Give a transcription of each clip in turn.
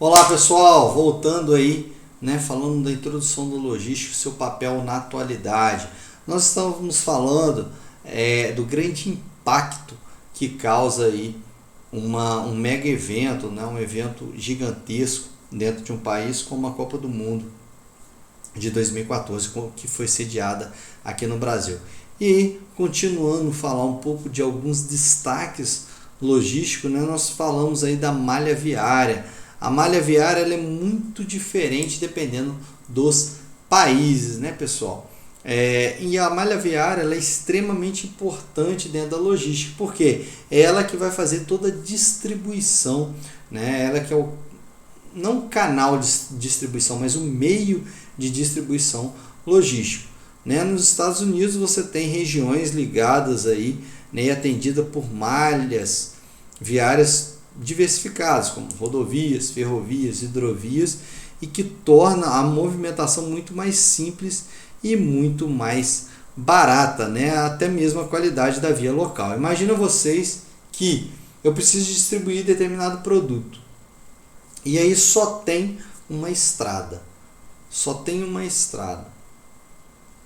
Olá pessoal, voltando aí, falando da introdução do logístico, seu papel na atualidade. Nós estamos falando do grande impacto que causa aí um mega evento, um evento gigantesco dentro de um país como a Copa do Mundo de 2014, que foi sediada aqui no Brasil. E continuando a falar um pouco de alguns destaques logísticos, nós falamos aí da malha viária. A malha viária ela é muito diferente dependendo dos países, pessoal? E a malha viária ela é extremamente importante dentro da logística, porque é ela que vai fazer toda a distribuição, ela que é não o canal de distribuição, mas o meio de distribuição logístico. Nos Estados Unidos você tem regiões ligadas aí, atendida por malhas viárias diversificadas, como rodovias, ferrovias, hidrovias, e que torna a movimentação muito mais simples e muito mais barata, até mesmo a qualidade da via local. Imagina vocês que eu preciso distribuir determinado produto e aí só tem uma estrada,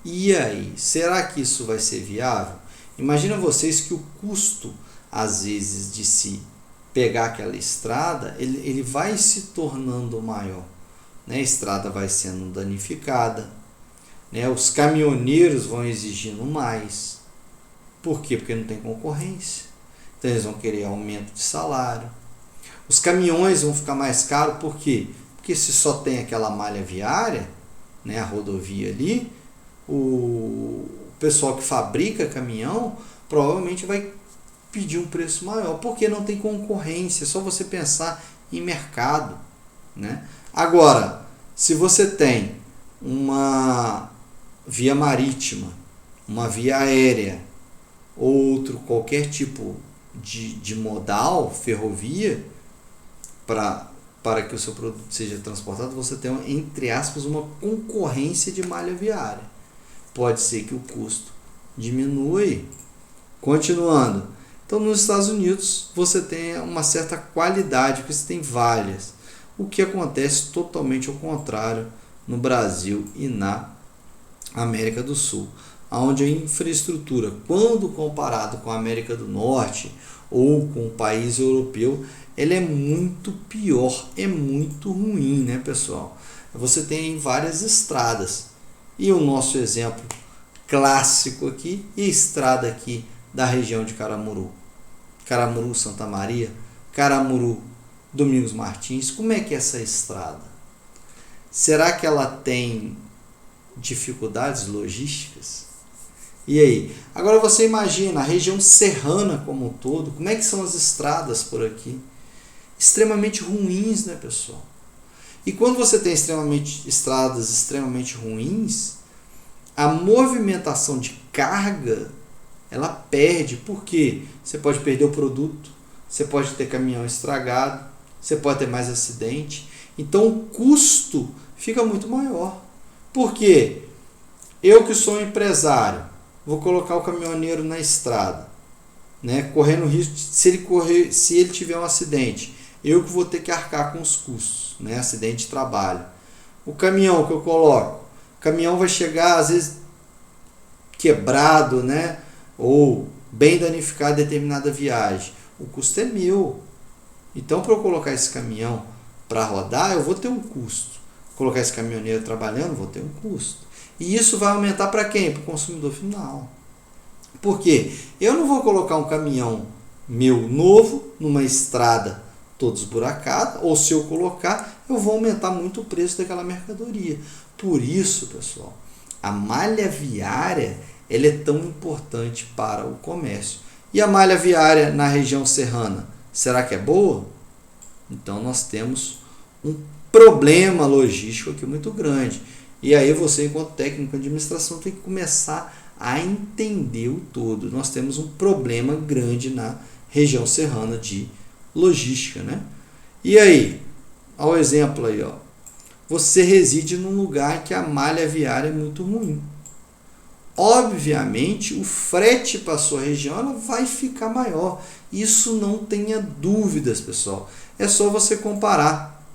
E aí, será que isso vai ser viável? Imagina vocês que o custo, às vezes, de se pegar aquela estrada, ele vai se tornando maior. A estrada vai sendo danificada, os caminhoneiros vão exigindo mais. Por quê? Porque não tem concorrência. Então eles vão querer aumento de salário. Os caminhões vão ficar mais caros, por quê? Porque se só tem aquela malha viária, a rodovia ali, o pessoal que fabrica caminhão provavelmente vai pedir um preço maior, porque não tem concorrência, é só você pensar em mercado. Agora, se você tem uma via marítima, uma via aérea, qualquer tipo de modal, ferrovia, para que o seu produto seja transportado, você tem, entre aspas, uma concorrência de malha viária. Pode ser que o custo diminui. Continuando. Então, nos Estados Unidos, você tem uma certa qualidade, porque você tem valhas. O que acontece totalmente ao contrário no Brasil e na América do Sul, onde a infraestrutura, quando comparado com a América do Norte ou com o país europeu, ela é muito pior, é muito ruim, pessoal? Você tem várias estradas. E o nosso exemplo clássico aqui é a estrada aqui da região de Caramuru. Caramuru, Santa Maria, Caramuru, Domingos Martins. Como é que é essa estrada? Será que ela tem dificuldades logísticas? E aí? Agora você imagina a região serrana como um todo, como é que são as estradas por aqui? Extremamente ruins, pessoal? E quando você tem estradas extremamente ruins, a movimentação de carga ela perde. Por quê? Você pode perder o produto, você pode ter caminhão estragado, você pode ter mais acidente. Então o custo fica muito maior. Por quê? Eu que sou um empresário, vou colocar o caminhoneiro na estrada, correndo risco, se ele tiver um acidente, eu que vou ter que arcar com os custos, acidente de trabalho. O caminhão que eu coloco, o caminhão vai chegar às vezes quebrado, ou bem danificado em determinada viagem. O custo é meu. Então, para eu colocar esse caminhão para rodar, eu vou ter um custo. Colocar esse caminhoneiro trabalhando, vou ter um custo. E isso vai aumentar para quem? Para o consumidor final. Por quê? Eu não vou colocar um caminhão meu novo numa estrada toda esburacada, ou se eu colocar, eu vou aumentar muito o preço daquela mercadoria. Por isso, pessoal, a malha viária ela é tão importante para o comércio. E a malha viária na região serrana, será que é boa? Então nós temos um problema logístico aqui muito grande. E aí você, enquanto técnico de administração, tem que começar a entender o todo. Nós temos um problema grande na região serrana de logística, E aí, ao exemplo aí, você reside num lugar que a malha viária é muito ruim. Obviamente, o frete para a sua região ela vai ficar maior. Isso não tenha dúvidas, pessoal. É só você comparar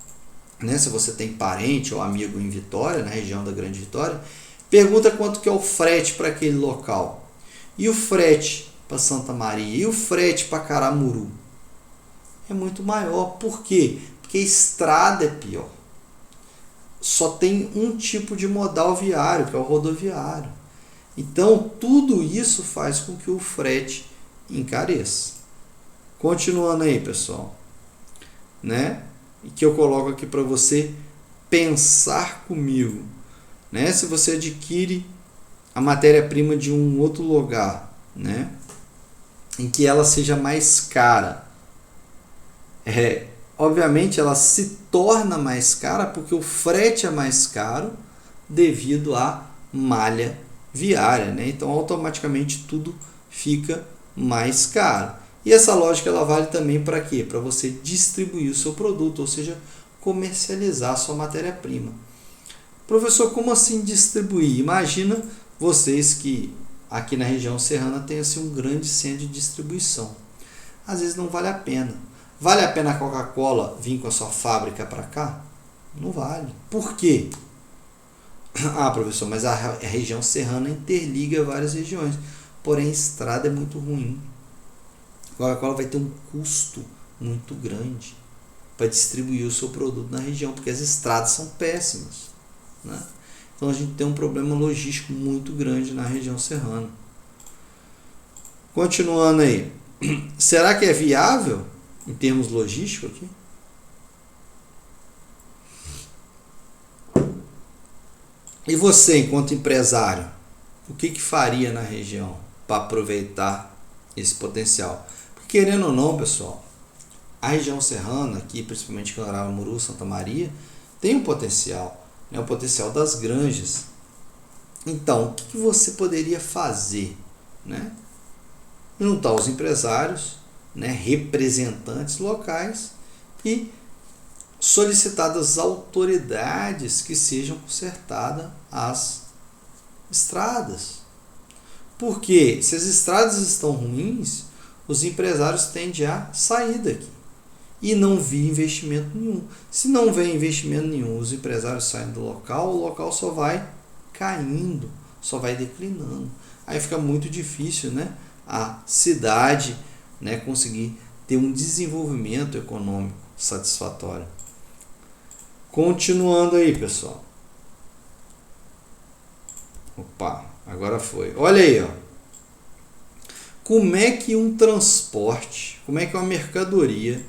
né, se você tem parente ou amigo em Vitória, na região da Grande Vitória, pergunta quanto que é o frete para aquele local. E o frete para Santa Maria? E o frete para Caramuru? É muito maior. Por quê? Porque a estrada é pior. Só tem um tipo de modal viário, que é o rodoviário. Então, tudo isso faz com que o frete encareça. Continuando aí, pessoal, né? E que eu coloco aqui para você pensar comigo, né? Se você adquire a matéria-prima de um outro lugar, né, em que ela seja mais cara, obviamente ela se torna mais cara porque o frete é mais caro devido à malha viária, né? Então automaticamente tudo fica mais caro. E essa lógica ela vale também para quê? Para você distribuir o seu produto, ou seja, comercializar a sua matéria-prima. Professor, como assim distribuir? Imagina vocês que aqui na região serrana tem assim um grande centro de distribuição. Às vezes não vale a pena. Vale a pena a Coca-Cola vir com a sua fábrica para cá? Não vale. Por quê? Ah, professor, mas a região serrana interliga várias regiões. Porém, a estrada é muito ruim. A Coca-Cola vai ter um custo muito grande para distribuir o seu produto na região, porque as estradas são péssimas, né? Então a gente tem um problema logístico muito grande na região serrana. Continuando aí. Será que é viável em termos logísticos aqui? E você, enquanto empresário, o que faria na região para aproveitar esse potencial? Porque, querendo ou não, pessoal, a região serrana, aqui, principalmente Caramuru, Santa Maria, tem um potencial, né? O potencial das granjas. Então, o que você poderia fazer, né? Juntar os empresários, né, representantes locais e solicitar das autoridades que sejam consertadas as estradas. Porque se as estradas estão ruins, os empresários tendem a sair daqui e não vir investimento nenhum. Se não vem investimento nenhum, os empresários saem do local, o local só vai caindo, só vai declinando. Aí fica muito difícil, né, a cidade, né, conseguir ter um desenvolvimento econômico satisfatório. Continuando aí, pessoal. Opa, agora foi. Olha aí, ó. Como é que um transporte, como é que uma mercadoria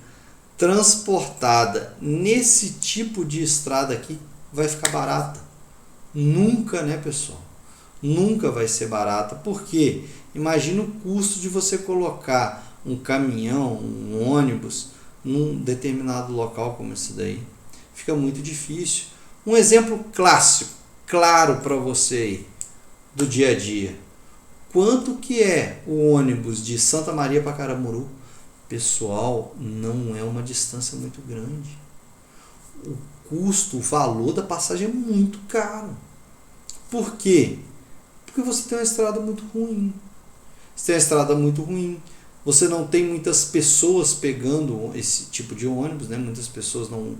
transportada nesse tipo de estrada aqui vai ficar barata? Nunca, né, pessoal? Nunca vai ser barata. Por quê? Imagina o custo de você colocar um caminhão, um ônibus num determinado local como esse daí. Fica muito difícil. Um exemplo clássico, claro para você aí, do dia a dia. Quanto que é o ônibus de Santa Maria para Caramuru? Pessoal, não é uma distância muito grande. O custo, o valor da passagem é muito caro. Por quê? Porque você tem uma estrada muito ruim. Você tem uma estrada muito ruim. Você não tem muitas pessoas pegando esse tipo de ônibus, né? Muitas pessoas não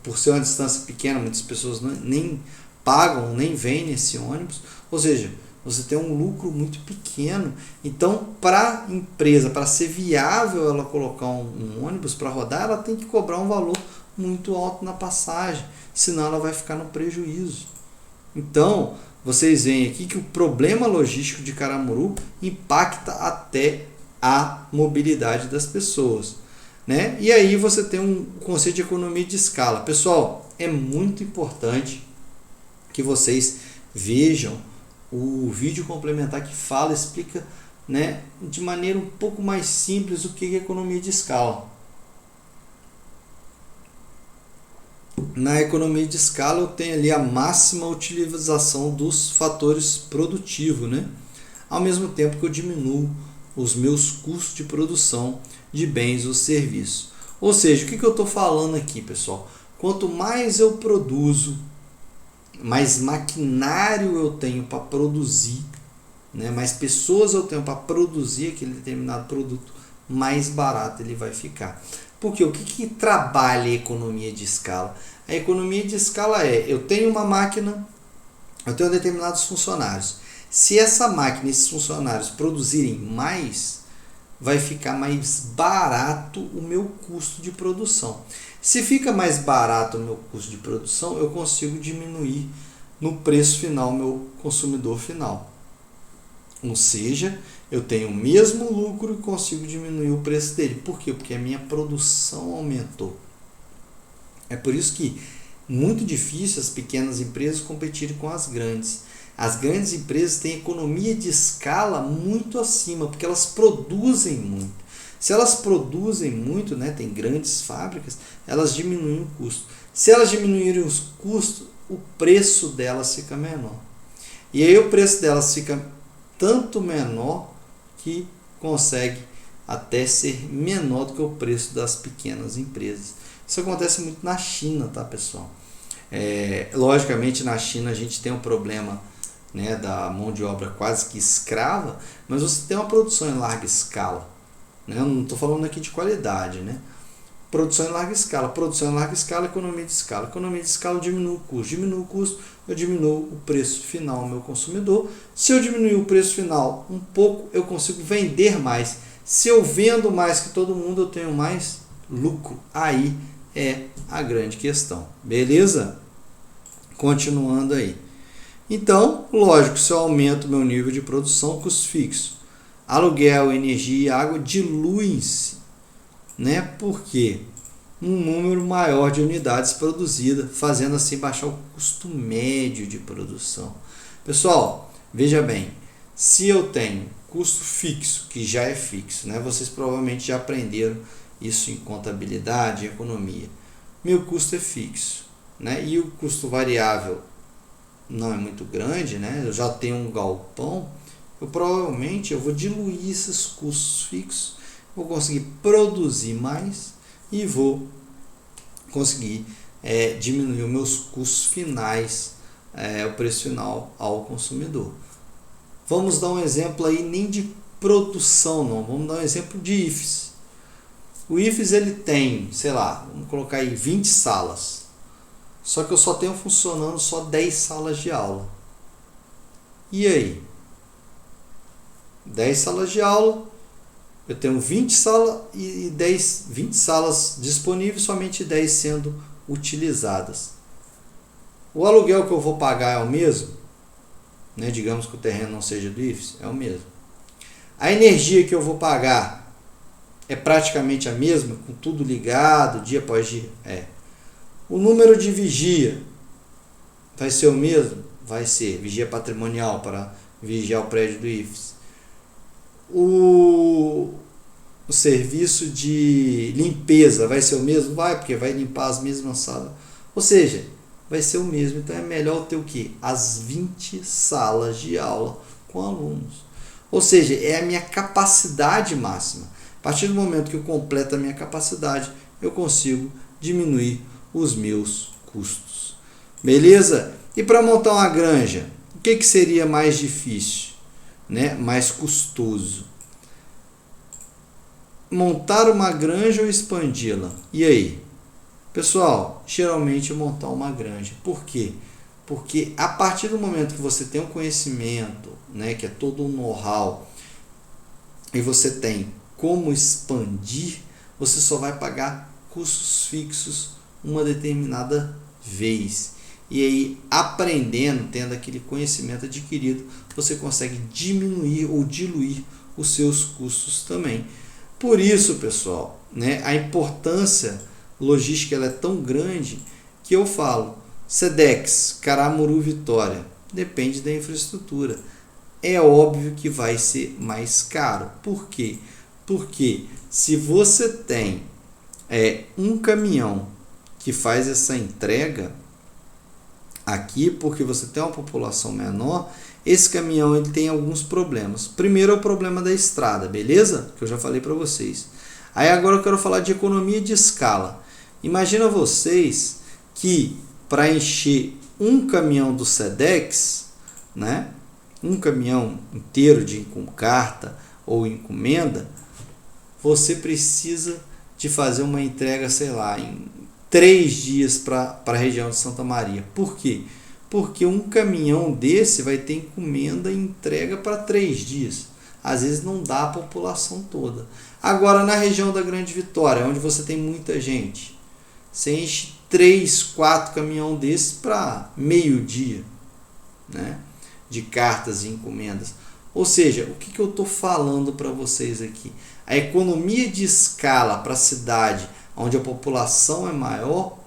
por ser uma distância pequena, muitas pessoas nem pagam, nem vêm nesse ônibus. Ou seja, você tem um lucro muito pequeno. Então, para a empresa, para ser viável ela colocar um ônibus para rodar, ela tem que cobrar um valor muito alto na passagem, senão ela vai ficar no prejuízo. Então, vocês veem aqui que o problema logístico de Caramuru impacta até a mobilidade das pessoas, né? E aí você tem um conceito de economia de escala. Pessoal, é muito importante que vocês vejam o vídeo complementar que fala, explica, né, de maneira um pouco mais simples o que é economia de escala. Na economia de escala eu tenho ali a máxima utilização dos fatores produtivos, né? Ao mesmo tempo que eu diminuo os meus custos de produção de bens ou serviços. Ou seja, o que eu estou falando aqui, pessoal? Quanto mais eu produzo, mais maquinário eu tenho para produzir, né? Mais pessoas eu tenho para produzir aquele determinado produto, mais barato ele vai ficar. Porque o que trabalha a economia de escala? A economia de escala eu tenho uma máquina, eu tenho determinados funcionários. Se essa máquina e esses funcionários produzirem mais, vai ficar mais barato o meu custo de produção. Se fica mais barato o meu custo de produção, eu consigo diminuir no preço final o meu consumidor final. Ou seja, eu tenho o mesmo lucro e consigo diminuir o preço dele. Por quê? Porque a minha produção aumentou. É por isso que é muito difícil as pequenas empresas competirem com as grandes. As grandes empresas têm economia de escala muito acima, porque elas produzem muito. Se elas produzem muito, tem grandes fábricas, elas diminuem o custo. Se elas diminuírem os custos, o preço delas fica menor. E aí o preço delas fica tanto menor que consegue até ser menor do que o preço das pequenas empresas. Isso acontece muito na China, tá, pessoal? Logicamente, na China a gente tem um problema, da mão de obra quase que escrava, mas você tem uma produção em larga escala. Eu não estou falando aqui de qualidade, Produção em larga escala, economia de escala. Economia de escala diminui o custo, eu diminuo o preço final ao meu consumidor. Se eu diminuir o preço final um pouco, eu consigo vender mais. Se eu vendo mais que todo mundo, eu tenho mais lucro. Aí é a grande questão. Beleza? Continuando aí. Então, lógico, se eu aumento meu nível de produção, custo fixo, aluguel, energia e água diluem-se. Por quê? Um número maior de unidades produzidas, fazendo assim baixar o custo médio de produção. Pessoal, veja bem, se eu tenho custo fixo, que já é fixo, vocês provavelmente já aprenderam isso em contabilidade e economia. Meu custo é fixo, e o custo variável não é muito grande, eu já tenho um galpão, eu vou diluir esses custos fixos, vou conseguir produzir mais e vou conseguir diminuir os meus custos finais, o preço final ao consumidor. Vamos dar um exemplo aí, nem de produção não, vamos dar um exemplo de IFES. O IFES ele tem, vamos colocar aí 20 salas, só que eu só tenho funcionando só 10 salas de aula. E aí? 10 salas de aula, eu tenho 20 salas e 20 salas disponíveis, somente 10 sendo utilizadas. O aluguel que eu vou pagar é o mesmo? Digamos que o terreno não seja do IFES, é o mesmo. A energia que eu vou pagar é praticamente a mesma, com tudo ligado, dia após dia? O número de vigia vai ser o mesmo? Vai ser. Vigia patrimonial para vigiar o prédio do IFES. O serviço de limpeza vai ser o mesmo? Vai, porque vai limpar as mesmas salas. Ou seja, vai ser o mesmo. Então é melhor ter o quê? As 20 salas de aula com alunos. Ou seja, é a minha capacidade máxima. A partir do momento que eu completo a minha capacidade, eu consigo diminuir os meus custos. Beleza? E para montar uma granja, o que seria mais difícil? Mais custoso? Montar uma granja ou expandi-la? E aí? Pessoal, geralmente montar uma granja. Por quê? Porque a partir do momento que você tem um conhecimento, que é todo um know-how, e você tem como expandir, você só vai pagar custos fixos uma determinada vez. E aí, aprendendo, tendo aquele conhecimento adquirido, você consegue diminuir ou diluir os seus custos também. Por isso, pessoal, a importância logística ela é tão grande que eu falo, Sedex, Caramuru, Vitória, depende da infraestrutura. É óbvio que vai ser mais caro. Por quê? Porque se você tem um caminhão que faz essa entrega aqui, porque você tem uma população menor, esse caminhão ele tem alguns problemas. Primeiro é o problema da estrada, beleza? Que eu já falei para vocês. Aí agora eu quero falar de economia de escala. Imagina vocês que para encher um caminhão do Sedex, um caminhão inteiro com carta ou encomenda, você precisa de fazer uma entrega, sei lá, em 3 dias para a região de Santa Maria. Por quê? Porque um caminhão desse vai ter encomenda e entrega para 3 dias. Às vezes não dá a população toda. Agora, na região da Grande Vitória, onde você tem muita gente, você enche 3, 4 caminhão desses para meio-dia, né? De cartas e encomendas. Ou seja, o que eu estou falando para vocês aqui? A economia de escala para a cidade, onde a população é maior,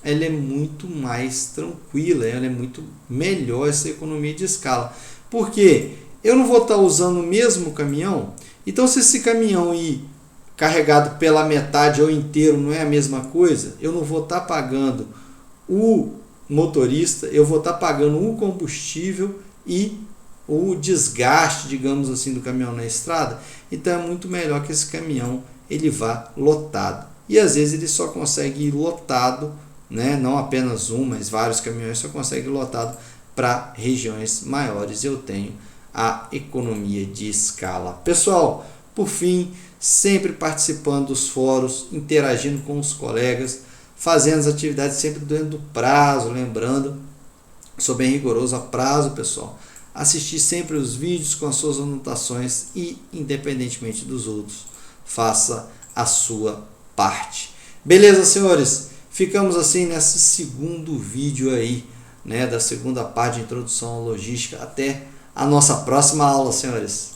ela é muito mais tranquila, ela é muito melhor, essa economia de escala. Por quê? Eu não vou estar usando o mesmo caminhão, então se esse caminhão ir carregado pela metade ou inteiro não é a mesma coisa, eu não vou estar pagando o motorista, eu vou estar pagando o combustível e o desgaste, digamos assim, do caminhão na estrada. Então é muito melhor que esse caminhão ele vá lotado. E às vezes ele só consegue ir lotado, né? Não apenas um, mas vários caminhões só conseguem ir lotado para regiões maiores. Eu tenho a economia de escala. Pessoal, por fim, sempre participando dos fóruns, interagindo com os colegas, fazendo as atividades sempre dentro do prazo, lembrando, sou bem rigoroso a prazo, pessoal. Assistir sempre os vídeos com as suas anotações e, independentemente dos outros, faça a sua parte. Beleza, senhores? Ficamos assim nesse segundo vídeo aí, né, da segunda parte de introdução à logística. Até a nossa próxima aula, senhores.